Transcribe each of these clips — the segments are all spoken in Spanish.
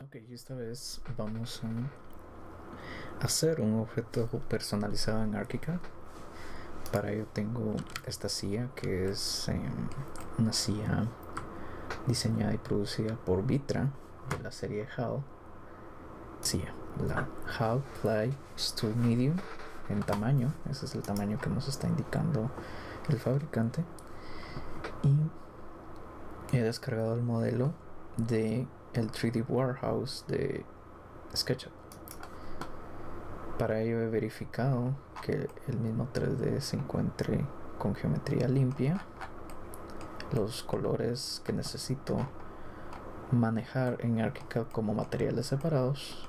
Ok, esta vez vamos a hacer un objeto personalizado en ArchiCAD. Para ello tengo esta silla que es una silla diseñada y producida por Vitra de la serie HAL. Silla, la HAL Play Stool Medium en tamaño. Ese es el tamaño que nos está indicando el fabricante. Y he descargado el modelo de el 3D Warehouse de SketchUp. Para ello he verificado que el mismo 3D se encuentre con geometría limpia, los colores que necesito manejar en ArchiCAD como materiales separados,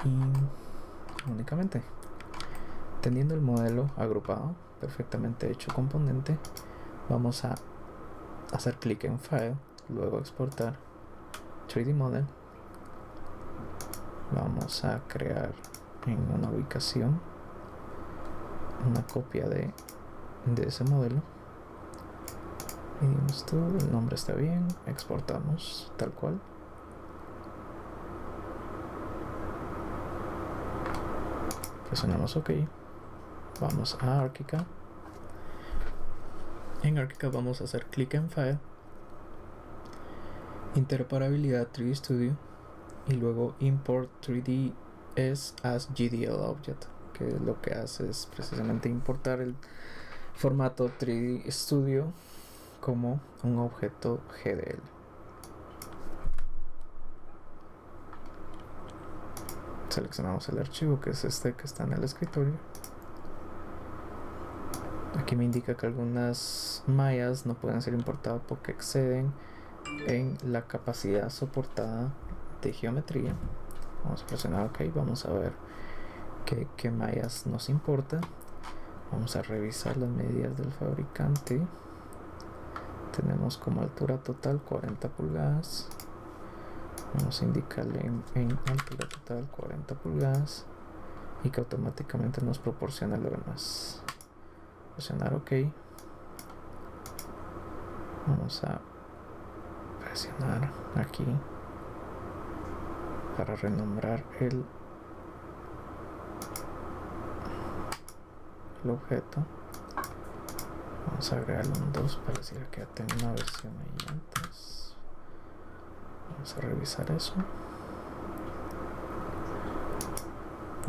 y únicamente teniendo el modelo agrupado, perfectamente hecho componente, vamos a hacer clic en File, luego exportar 3D Model. Vamos a crear en una ubicación una copia de ese modelo y dimos todo, el nombre está bien, exportamos tal cual. Presionamos OK. Vamos a ArchiCAD. En ArchiCAD vamos a hacer clic en File, Interoperabilidad 3D Studio y luego Import 3ds as GDL Object, que lo que hace es precisamente importar el formato 3D Studio como un objeto GDL. Seleccionamos el archivo, que es este que está en el escritorio. Aquí me indica que algunas mallas no pueden ser importadas porque exceden en la capacidad soportada de geometría. Vamos a presionar OK. Vamos a ver qué mallas nos importa. Vamos a revisar las medidas del fabricante. Tenemos como altura total 40 pulgadas. Vamos a indicarle en altura total 40 pulgadas y que automáticamente nos proporciona lo demás. Presionar OK. Vamos a presionar aquí para renombrar el objeto. Vamos a agregarle un 2 para decir que ya tengo una versión ahí antes. Vamos a revisar eso.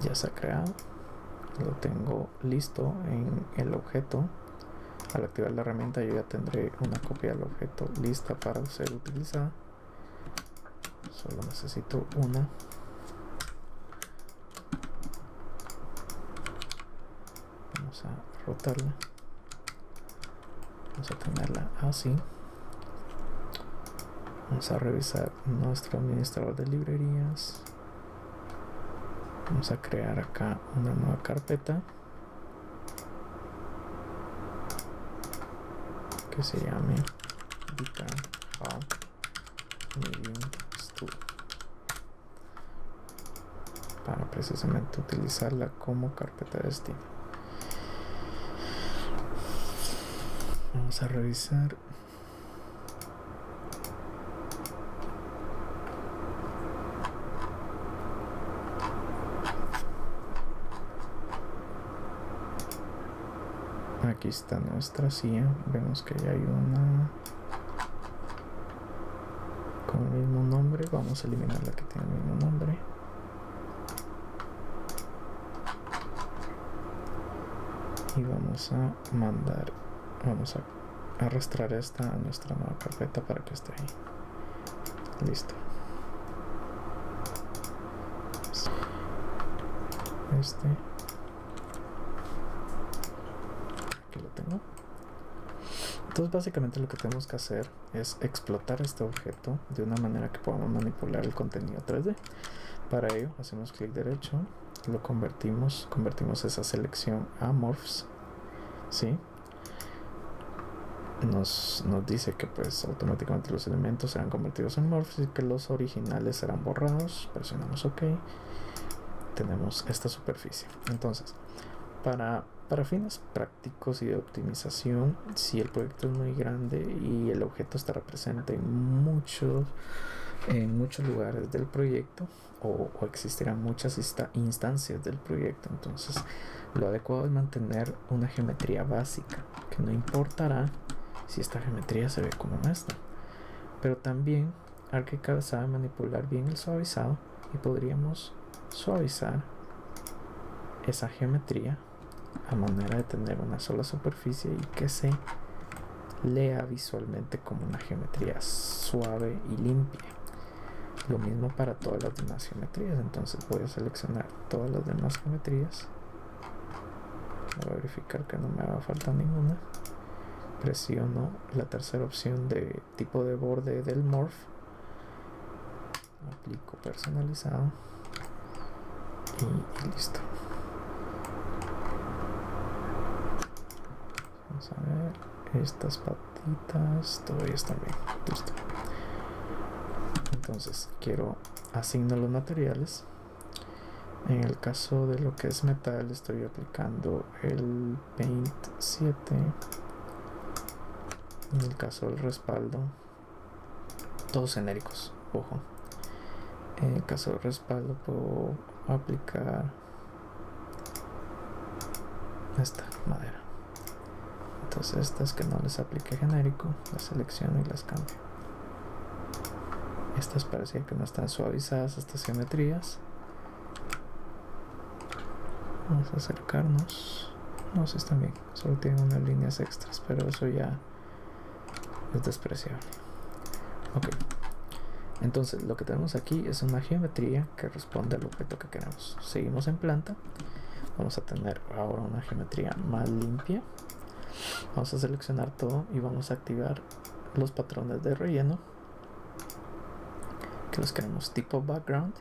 Ya se ha creado, lo tengo listo en el objeto. Al activar la herramienta yo ya tendré una copia del objeto lista para ser utilizada. Solo necesito una. Vamos a rotarla. Vamos a tenerla así. Vamos a revisar nuestro administrador de librerías. Vamos a crear acá una nueva carpeta que se llame Vitra HAL Medium Stool para precisamente utilizarla como carpeta de destino. Vamos a revisar. Aquí está nuestra silla. Vemos que ya hay una con el mismo nombre. Vamos a eliminar la que tiene el mismo nombre. Y vamos a mandar, vamos a arrastrar esta a nuestra nueva carpeta para que esté ahí. Listo. Aquí lo tengo. Entonces básicamente lo que tenemos que hacer es explotar este objeto de una manera que podamos manipular el contenido 3D. Para ello hacemos clic derecho, lo convertimos esa selección a Morphs, ¿sí? Nos dice que pues automáticamente los elementos serán convertidos en Morphs y que los originales serán borrados. Presionamos OK. Tenemos esta superficie. Entonces, para para fines prácticos y de optimización, si el proyecto es muy grande y el objeto estará presente en muchos lugares del proyecto o existirán muchas instancias del proyecto, entonces lo adecuado es mantener una geometría básica, que no importará si esta geometría se ve como esta, pero también ArchiCAD sabe manipular bien el suavizado y podríamos suavizar esa geometría a manera de tener una sola superficie y que se lea visualmente como una geometría suave y limpia. Lo mismo para todas las demás geometrías, entonces voy a seleccionar todas las demás geometrías, voy a verificar que no me haga falta ninguna, presiono la tercera opción de tipo de borde del Morph, aplico personalizado y listo. Vamos a ver, estas patitas todavía están bien, listo. Entonces quiero asignar los materiales. En el caso de lo que es metal estoy aplicando el Paint 7. En el caso del respaldo, todos genéricos, ojo. En el caso del respaldo puedo aplicar esta madera. Entonces estas que no les aplique genérico, las selecciono y las cambio. Estas parecían que no están suavizadas, estas geometrías. Vamos a acercarnos. No, si están bien, solo tienen unas líneas extras, pero eso ya es despreciable. Ok, entonces lo que tenemos aquí es una geometría que responde al objeto que queremos. Seguimos en planta. Vamos a tener ahora una geometría más limpia. Vamos a seleccionar todo y vamos a activar los patrones de relleno, que los queremos tipo background,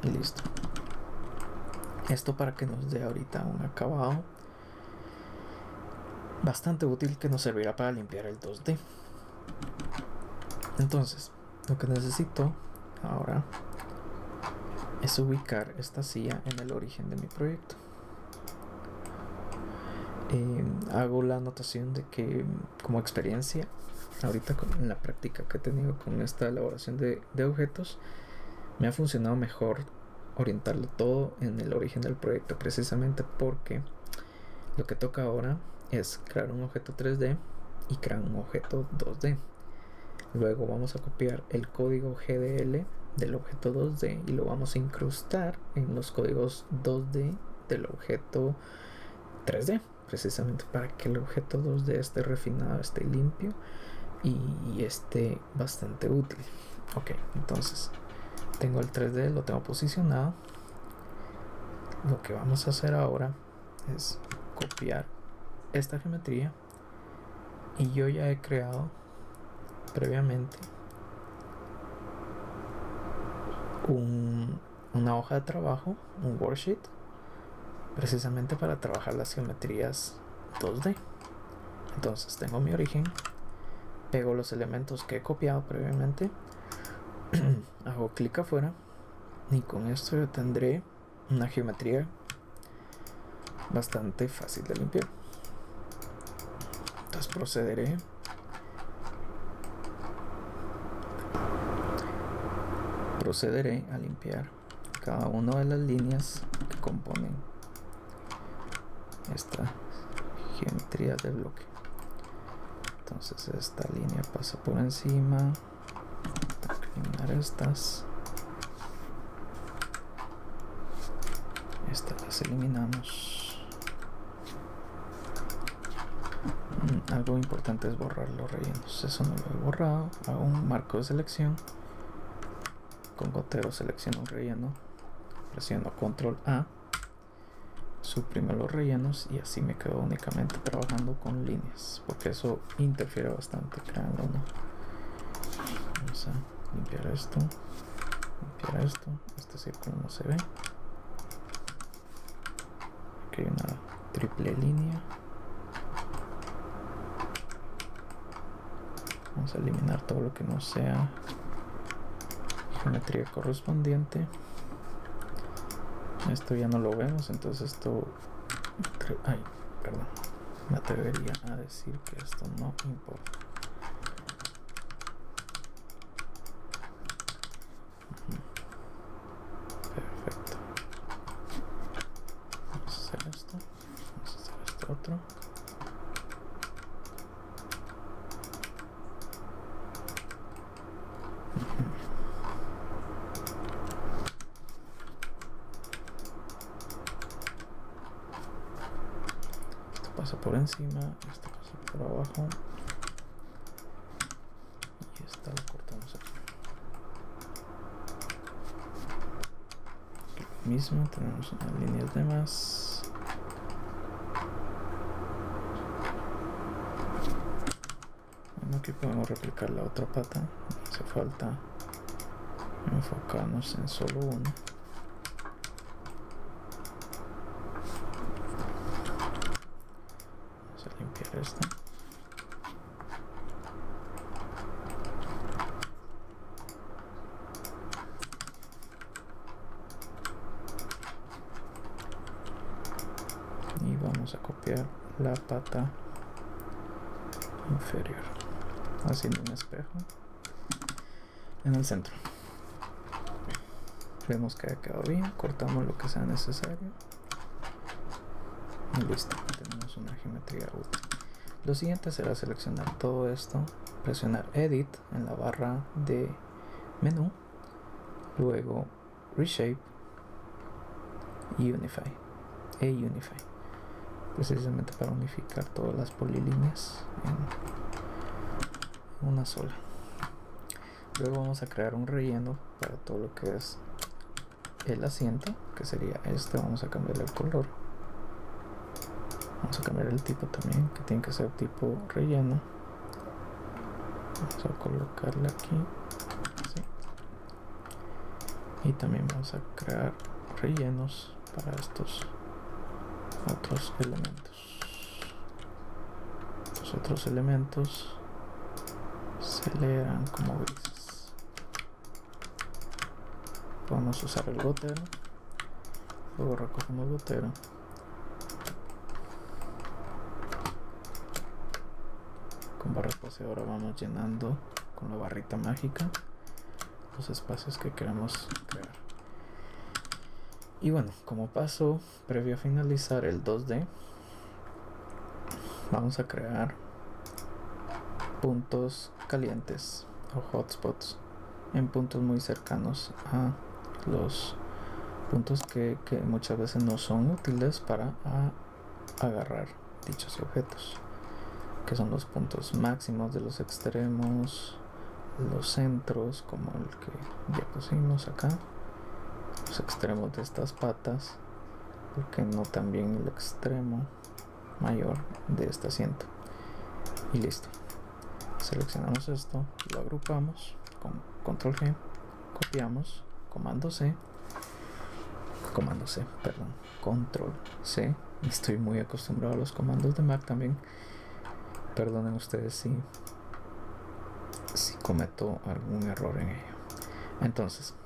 y listo. Esto para que nos dé ahorita un acabado bastante útil que nos servirá para limpiar el 2D. Entonces lo que necesito ahora es ubicar esta silla en el origen de mi proyecto. Hago la anotación de que, como experiencia, ahorita en la práctica que he tenido con esta elaboración de objetos, me ha funcionado mejor orientarlo todo en el origen del proyecto, precisamente porque lo que toca ahora es crear un objeto 3D y crear un objeto 2D. Luego vamos a copiar el código GDL del objeto 2D y lo vamos a incrustar en los códigos 2D del objeto 3D, precisamente para que el objeto 2D esté refinado, esté limpio y esté bastante útil. Ok, entonces tengo el 3D, lo tengo posicionado. Lo que vamos a hacer ahora es copiar esta geometría, y yo ya he creado previamente una hoja de trabajo, un worksheet, precisamente para trabajar las geometrías 2D. Entonces tengo mi origen, pego los elementos que he copiado previamente, hago clic afuera y con esto yo tendré una geometría bastante fácil de limpiar. Entonces procederé a limpiar cada una de las líneas que componen esta geometría de bloque. Entonces esta línea pasa por encima, eliminar estas las eliminamos. Algo importante es borrar los rellenos, eso no lo he borrado. Hago un marco de selección, con gotero selecciono un relleno, presiono control A, suprimo los rellenos y así me quedo únicamente trabajando con líneas, porque eso interfiere bastante creando uno. Vamos a limpiar esto, este círculo no se ve. Aquí hay una triple línea. Vamos a eliminar todo lo que no sea geometría correspondiente. Esto ya no lo vemos, entonces esto Ay, perdón. Me atrevería a decir que esto no importa. Perfecto. Vamos a hacer esto. Vamos a hacer esto otro. Esto pasa por encima, esto pasa por abajo. Y esta lo cortamos aquí. Lo mismo, tenemos unas líneas de más. Bueno, aquí podemos replicar la otra pata. Hace falta enfocarnos en solo uno. Vamos a limpiar esto. Y vamos a copiar la pata inferior, haciendo un espejo en el centro. Vemos que ha quedado bien, cortamos lo que sea necesario y listo, tenemos una geometría útil. Lo siguiente será seleccionar todo esto, presionar Edit en la barra de menú, luego Reshape y Unify, precisamente para unificar todas las polilíneas en una sola. Luego vamos a crear un relleno para todo lo que es el asiento, que sería este. Vamos a cambiar el color, vamos a cambiar el tipo también, que tiene que ser tipo relleno. Vamos a colocarle aquí así. Y también vamos a crear rellenos para estos otros elementos. Los otros elementos se leerán como grises. Podemos usar el gotero, luego recogemos el gotero, con barra espaciadora vamos llenando con la barrita mágica los espacios que queremos crear. Y bueno, como paso previo a finalizar el 2D, vamos a crear puntos calientes o hotspots en puntos muy cercanos a los puntos que muchas veces no son útiles para agarrar dichos objetos, que son los puntos máximos de los extremos, los centros como el que ya pusimos acá, los extremos de estas patas, porque no también el extremo mayor de este asiento. Y listo, seleccionamos esto, lo agrupamos con control G, copiamos, control C. Estoy muy acostumbrado a los comandos de Mac también, perdonen ustedes si cometo algún error en ello. Entonces,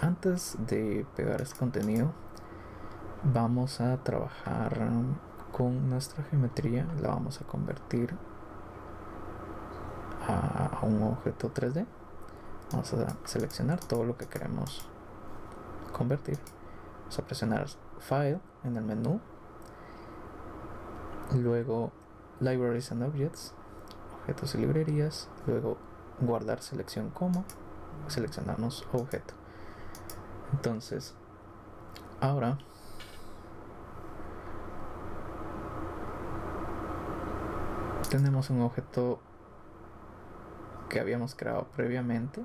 antes de pegar este contenido, vamos a trabajar con nuestra geometría. La vamos a convertir a un objeto 3D. Vamos a seleccionar todo lo que queremos convertir. Vamos a presionar File en el menú, luego Libraries and Objects, objetos y librerías, luego guardar selección como, seleccionamos objeto. Entonces ahora tenemos un objeto que habíamos creado previamente.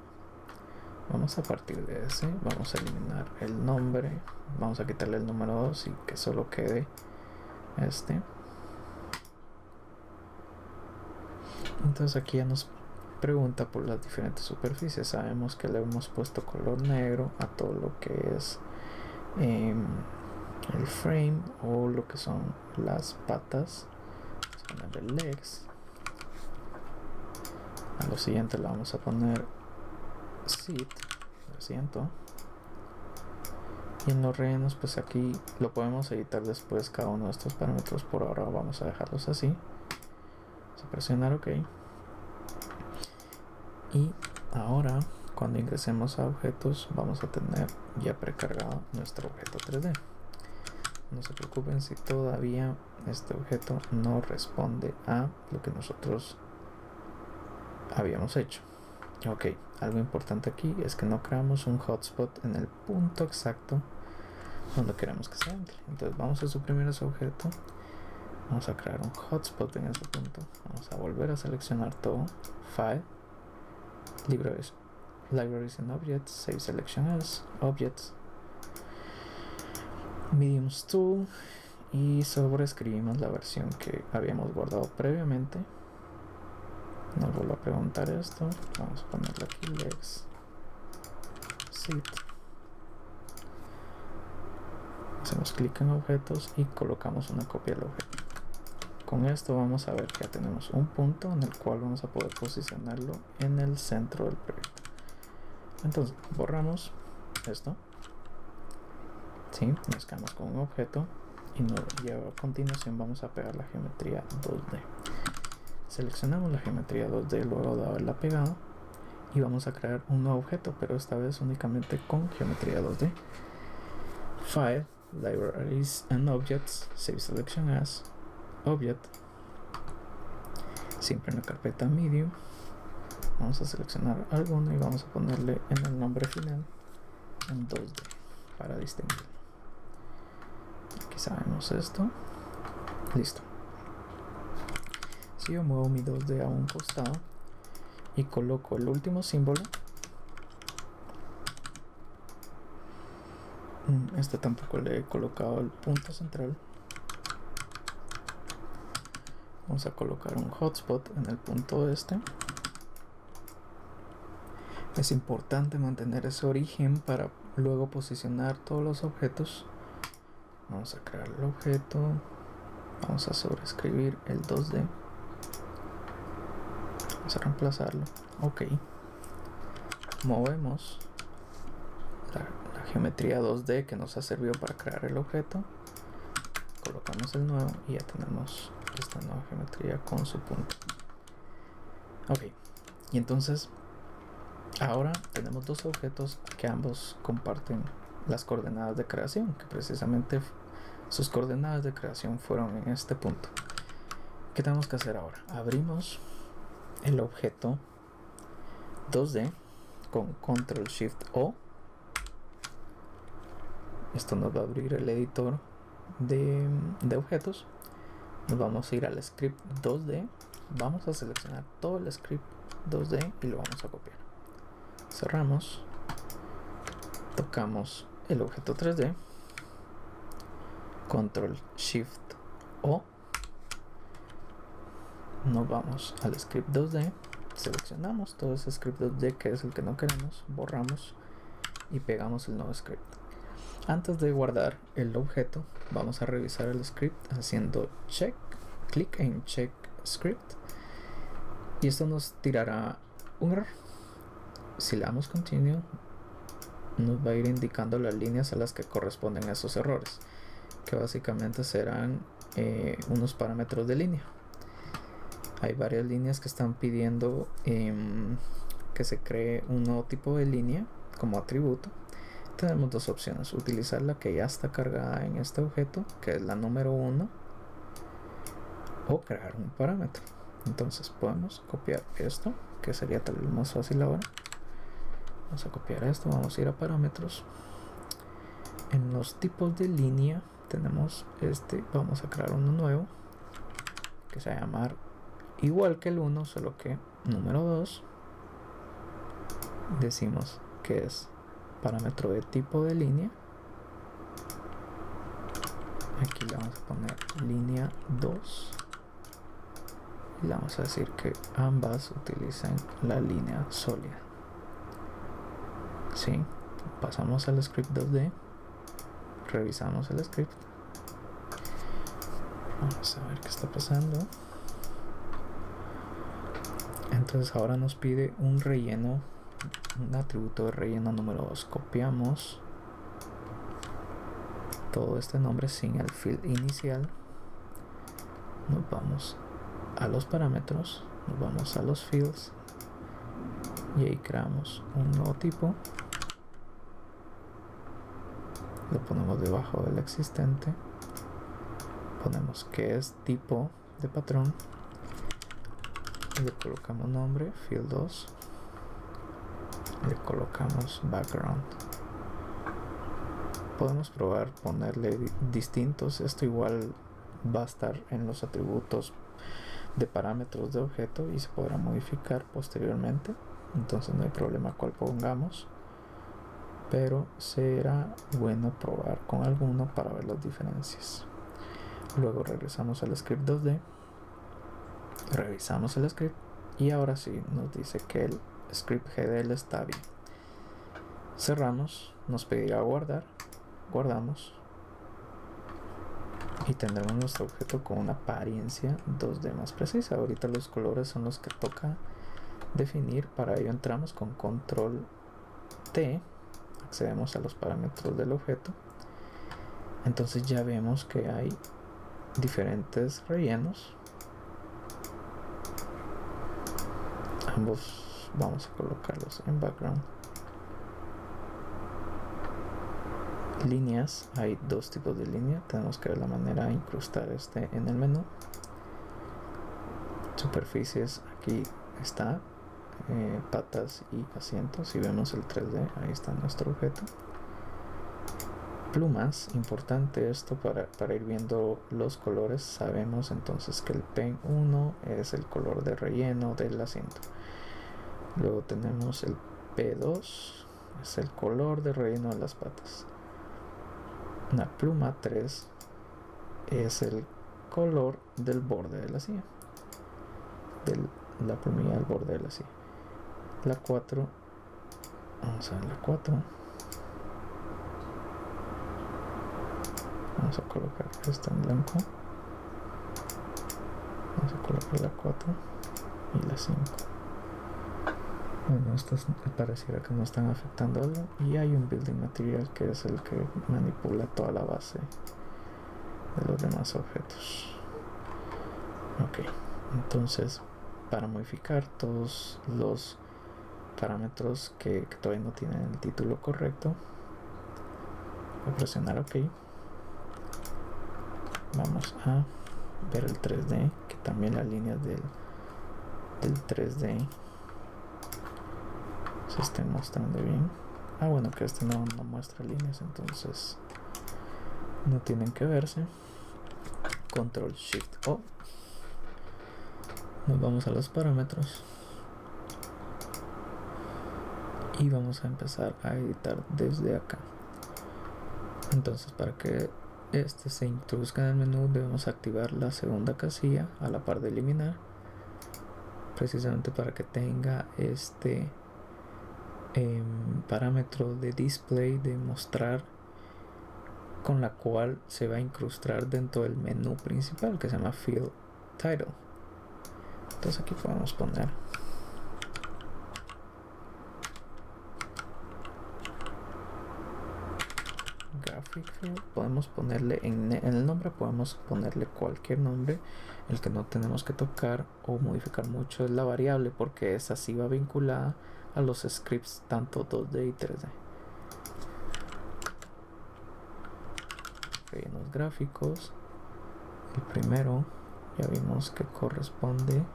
Vamos a partir de ese, vamos a eliminar el nombre, vamos a quitarle el número 2 y que solo quede este. Entonces aquí ya nos pregunta por las diferentes superficies. Sabemos que le hemos puesto color negro a todo lo que es el frame o lo que son las patas. Vamos a ponerle legs. A lo siguiente le vamos a poner seat, asiento. Y en los rellenos, pues aquí lo podemos editar después cada uno de estos parámetros. Por ahora vamos a dejarlos así. Vamos a presionar OK. Y ahora, cuando ingresemos a objetos, vamos a tener ya precargado nuestro objeto 3D. No se preocupen si todavía este objeto no responde a lo que nosotros habíamos hecho. Ok, algo importante aquí es que no creamos un hotspot en el punto exacto donde queremos que se entre. Entonces vamos a suprimir ese objeto, vamos a crear un hotspot en ese punto, vamos a volver a seleccionar todo, File, Libraries and Objects, Save Selection As, Objects, Mediums Tool, y sobreescribimos la versión que habíamos guardado previamente. Nos vuelve a preguntar esto, vamos a ponerle aquí lex sit, hacemos clic en objetos y colocamos una copia del objeto. Con esto vamos a ver que ya tenemos un punto en el cual vamos a poder posicionarlo en el centro del proyecto. Entonces borramos esto, ¿sí? Nos quedamos con un objeto y a continuación vamos a pegar la geometría 2D. Seleccionamos la geometría 2D luego de haberla pegado y vamos a crear un nuevo objeto, pero esta vez únicamente con geometría 2D. File, Libraries and Objects, Save Selection As, Object, siempre en la carpeta Medium. Vamos a seleccionar alguno y vamos a ponerle en el nombre final en 2D para distinguirlo. Aquí sabemos esto. Listo. Si yo muevo mi 2D a un costado y coloco el último símbolo, este tampoco le he colocado el punto central, vamos a colocar un hotspot en el punto este. Es importante mantener ese origen para luego posicionar todos los objetos. Vamos a crear el objeto, vamos a sobreescribir el 2D, vamos a reemplazarlo, OK. Movemos la geometría 2D que nos ha servido para crear el objeto, colocamos el nuevo y ya tenemos esta nueva geometría con su punto. OK, y entonces ahora tenemos dos objetos que ambos comparten las coordenadas de creación, que precisamente sus coordenadas de creación fueron en este punto. ¿Qué tenemos que hacer ahora? Abrimos el objeto 2D con Control Shift O. Esto nos va a abrir el editor de objetos. Nos vamos a ir al script 2D, vamos a seleccionar todo el script 2D y lo vamos a copiar. Cerramos, tocamos el objeto 3D, Control Shift O, nos vamos al script 2D, seleccionamos todo ese script 2D que es el que no queremos, borramos y pegamos el nuevo script. Antes de guardar el objeto, vamos a revisar el script haciendo clic en check script y esto nos tirará un error. Si le damos continue, nos va a ir indicando las líneas a las que corresponden esos errores, que básicamente serán unos parámetros de línea. Hay varias líneas que están pidiendo que se cree un nuevo tipo de línea como atributo. Tenemos dos opciones: utilizar la que ya está cargada en este objeto, que es la número 1, o crear un parámetro. Entonces podemos copiar esto, que sería tal vez más fácil ahora. Vamos a copiar esto, vamos a ir a parámetros. En los tipos de línea tenemos vamos a crear uno nuevo que se va a llamar igual que el 1, solo que número 2. Decimos que es parámetro de tipo de línea. Aquí le vamos a poner línea 2 y le vamos a decir que ambas utilizan la línea sólida. ¿Sí? Pasamos al script 2D, revisamos el script, vamos a ver qué está pasando. Entonces ahora nos pide un relleno, un atributo de relleno número 2. Copiamos todo este nombre sin el field inicial. Nos vamos a los parámetros, nos vamos a los fields y ahí creamos un nuevo tipo, lo ponemos debajo del existente, ponemos que es tipo de patrón y le colocamos nombre, field 2, le colocamos background. Podemos probar ponerle distintos, esto igual va a estar en los atributos de parámetros de objeto y se podrá modificar posteriormente, entonces no hay problema cuál pongamos, pero será bueno probar con alguno para ver las diferencias. Luego regresamos al script 2D, revisamos el script y ahora sí nos dice que el script GDL está bien. Cerramos, nos pedirá guardar, guardamos y tendremos nuestro objeto con una apariencia 2D más precisa. Ahorita los colores son los que toca definir, para ello entramos con control T, accedemos a los parámetros del objeto, entonces ya vemos que hay diferentes rellenos, ambos vamos a colocarlos en background. Líneas, hay dos tipos de línea, tenemos que ver la manera de incrustar este en el menú. Superficies, aquí está, patas y asientos, si vemos el 3D, ahí está nuestro objeto. Plumas, importante esto para ir viendo los colores, sabemos entonces que el pen 1 es el color de relleno del asiento. Luego tenemos el P2, es el color de relleno de las patas. Una pluma 3 es el color del borde de la silla, de la plumilla del borde de la silla. La 4, vamos a ver la 4, vamos a colocar esta en blanco, vamos a colocar la 4 y la 5. Bueno, estos pareciera que no están afectando algo, y hay un building material que es el que manipula toda la base de los demás objetos. Ok, entonces para modificar todos los parámetros que todavía no tienen el título correcto, voy a presionar OK. Vamos a ver el 3D, que también las líneas del 3D se estén mostrando bien. Bueno, que este no muestra líneas, entonces no tienen que verse. Control Shift O, nos vamos a los parámetros y vamos a empezar a editar desde acá. Entonces, para que este se introduzca en el menú, debemos activar la segunda casilla a la par de eliminar, precisamente para que tenga este parámetro de display, de mostrar, con la cual se va a incrustar dentro del menú principal que se llama Field Title. Entonces aquí podemos poner Graphic Field, podemos ponerle en el nombre, podemos ponerle cualquier nombre. El que no tenemos que tocar o modificar mucho es la variable, porque esa sí va vinculada a los scripts tanto 2D y 3D. Rellenos gráficos, el primero ya vimos que corresponde,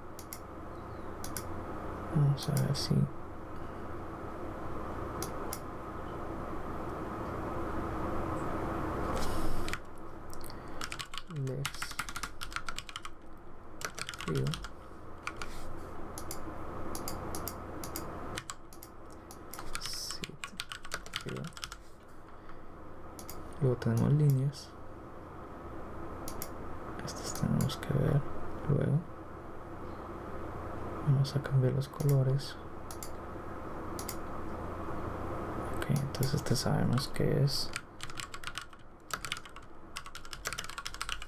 vamos a ver si let's fill fill. Luego tenemos líneas, estas tenemos que ver luego. Vamos a cambiar los colores. Ok, entonces este sabemos que es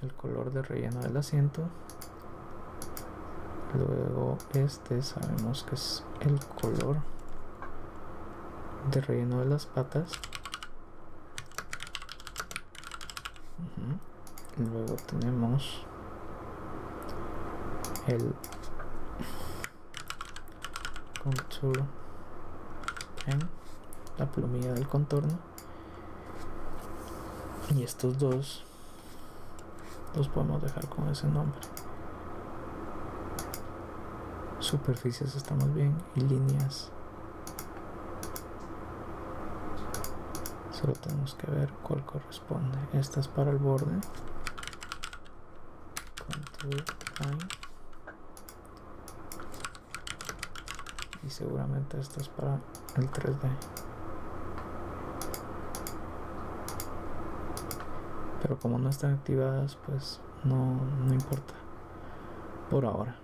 el color de relleno del asiento. Luego este sabemos que es el color de relleno de las patas. luego tenemos el contour pen, la plumilla del contorno, y estos dos los podemos dejar con ese nombre. Superficies estamos bien, y líneas solo tenemos que ver cuál corresponde. Esta es para el borde, contour line, y seguramente esto es para el 3D, pero como no están activadas, pues no importa por ahora.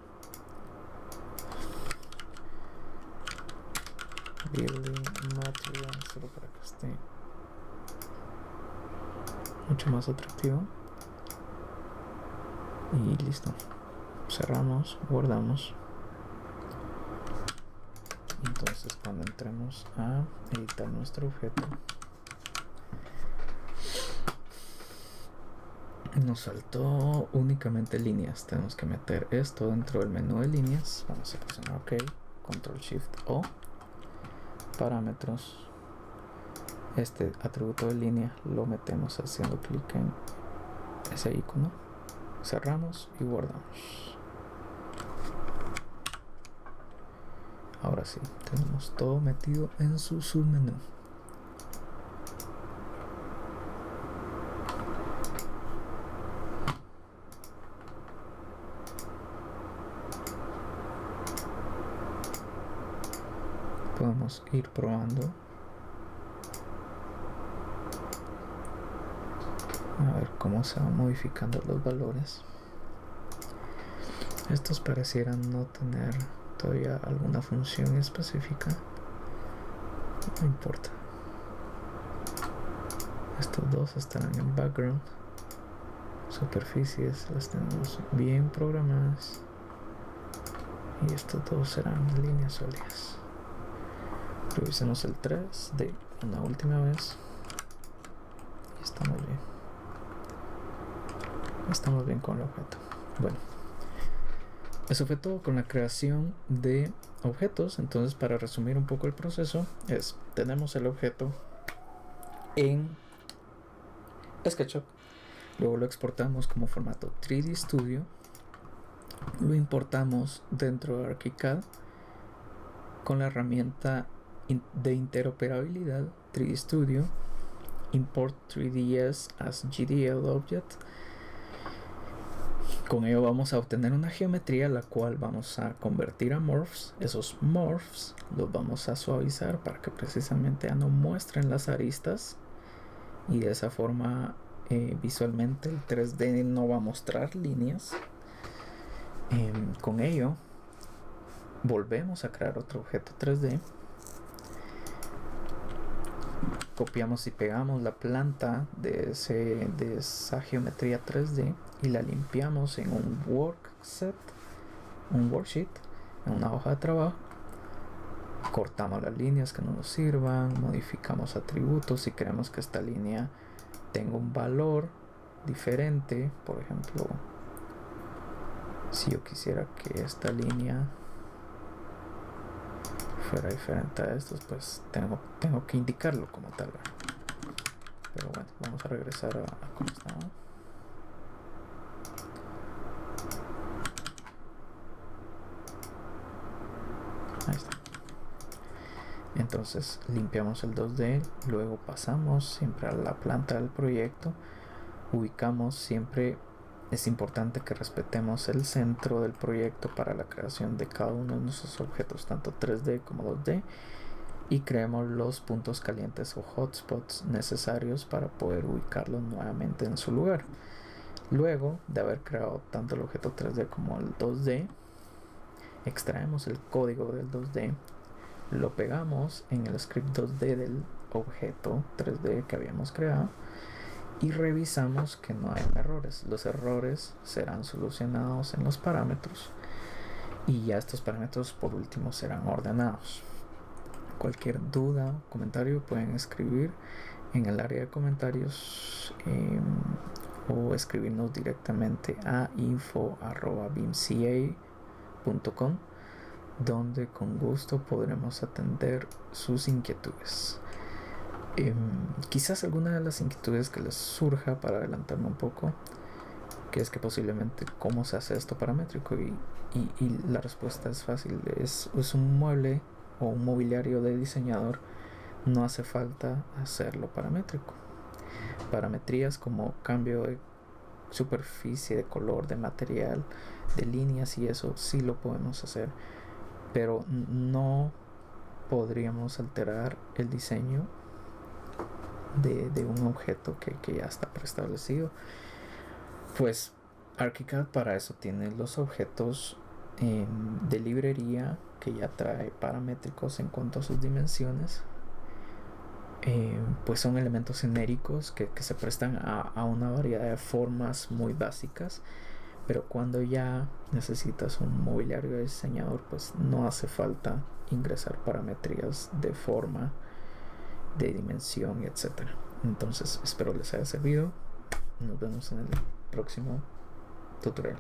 Building material, solo para que esté mucho más atractivo, y listo. Cerramos, guardamos. Entonces cuando entremos a editar nuestro objeto, nos saltó únicamente líneas. Tenemos que meter esto dentro del menú de líneas. Vamos a presionar OK, Control Shift O, parámetros. Este atributo de línea lo metemos haciendo clic en ese icono, cerramos y guardamos. Ahora sí, tenemos todo metido en su submenú. Podemos ir probando a ver cómo se van modificando los valores. Estos parecieran no tener todavía alguna función específica, no importa. Estos dos estarán en background. Superficies las tenemos bien programadas, y estos dos serán líneas sólidas. Revisemos el 3D una última vez y estamos bien. Estamos bien con el objeto. Bueno, eso fue todo con la creación de objetos. Entonces, para resumir un poco el proceso, tenemos el objeto en SketchUp, luego lo exportamos como formato 3D Studio, lo importamos dentro de ArchiCAD con la herramienta de interoperabilidad 3D Studio, Import 3ds as GDL Object. Con ello vamos a obtener una geometría, la cual vamos a convertir a morphs. Esos morphs los vamos a suavizar para que precisamente ya no muestren las aristas, y de esa forma visualmente el 3D no va a mostrar líneas. Con ello volvemos a crear otro objeto 3D, copiamos y pegamos la planta de esa geometría 3D y la limpiamos en un worksheet, en una hoja de trabajo. Cortamos las líneas que no nos sirvan, modificamos atributos si queremos que esta línea tenga un valor diferente. Por ejemplo, si yo quisiera que esta línea fuera diferente a estos, pues tengo que indicarlo como tal. Pero bueno, vamos a regresar a cómo estaba. Ahí está. Entonces limpiamos el 2D, luego pasamos siempre a la planta del proyecto, ubicamos siempre. Es importante que respetemos el centro del proyecto para la creación de cada uno de nuestros objetos, tanto 3D como 2D, y creemos los puntos calientes o hotspots necesarios para poder ubicarlos nuevamente en su lugar. Luego de haber creado tanto el objeto 3D como el 2D, extraemos el código del 2D, lo pegamos en el script 2D del objeto 3D que habíamos creado, y revisamos que no hay errores. Los errores serán solucionados en los parámetros, y ya estos parámetros por último serán ordenados. Cualquier duda o comentario pueden escribir en el área de comentarios o escribirnos directamente a info@beamca.com, donde con gusto podremos atender sus inquietudes. Quizás alguna de las inquietudes que les surja, para adelantarme un poco, que es que posiblemente cómo se hace esto paramétrico, y la respuesta es fácil. Es un mueble o un mobiliario de diseñador, no hace falta hacerlo paramétrico. Parametrías como cambio de superficie, de color, de material, de líneas y eso sí lo podemos hacer, pero no podríamos alterar el diseño de un objeto que ya está preestablecido. Pues ArchiCAD para eso tiene los objetos de librería, que ya trae paramétricos en cuanto a sus dimensiones. Pues son elementos genéricos que se prestan a una variedad de formas muy básicas, pero cuando ya necesitas un mobiliario de diseñador, pues no hace falta ingresar parametrías de forma, de dimensión, etc. Entonces espero les haya servido. Nos vemos en el próximo tutorial.